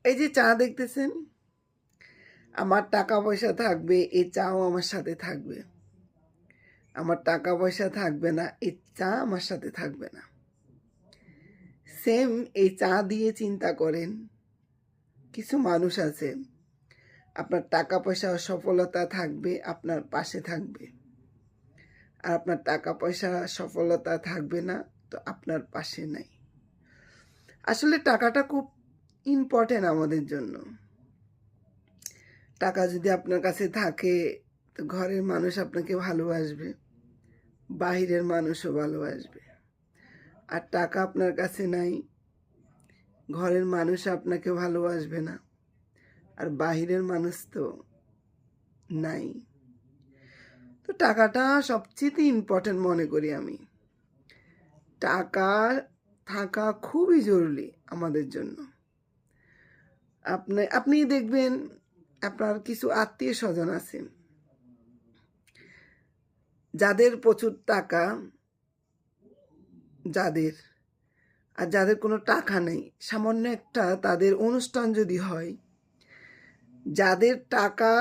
এই যে চা দেখতেছেন, আমার টাকা পয়সা থাকবে, এই চাও আমার সাথে থাকবে। আমার টাকা পয়সা থাকবে না, এই চা আমার সাথে থাকবে না। সেম এই চা দিয়ে চিন্তা করেন, কিছু মানুষ আছে আপনার টাকা পয়সা সফলতা থাকবে, আপনার পাশে থাকবে। আর আপনার টাকা পয়সা সফলতা থাকবে না, তো আপনার পাশে নাই। আসলে টাকাটা খুব ইম্পর্টেন্ট আমাদের জন্য। টাকা যদি আপনার কাছে থাকে, তো ঘরের মানুষ আপনাকে ভালোবাসবে, বাহিরের মানুষও ভালোবাসবে। আর টাকা আপনার কাছে নাই, ঘরের মানুষ আপনাকে ভালোবাসবে না, আর বাহিরের মানুষ তো নাই। তো টাকাটা সবচেয়ে ইম্পর্টেন্ট মনে করি আমি। টাকা থাকা খুবই জরুরি আমাদের জন্য। আপনি দেখবেন আপনার কিছু আত্মীয় স্বজন আছে যাদের প্রচুর টাকা, যাদের আর যাদের কোনো টাকা নেই, সামান্য একটা তাদের অনুষ্ঠান যদি হয়, যাদের টাকা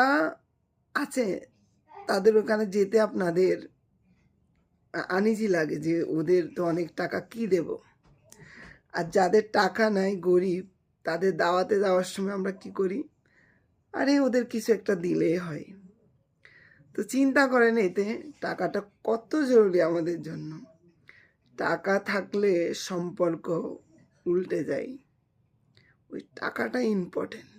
আছে তাদের ওখানে যেতে আপনাদের আনইজি লাগে যে ওদের তো অনেক টাকা, কি দেব। আর যাদের টাকা নাই, গরিব, তাদের দাওয়াতে যাওয়ার সময় আমরা কি করি, আরে ওদের কিছু একটা দিলেই হয়। তো চিন্তা করেন এতে টাকাটা কত জরুরি আমাদের জন্য। টাকা থাকলে সম্পর্ক উল্টে যায়, ওই টাকাটা ইম্পর্টেন্ট।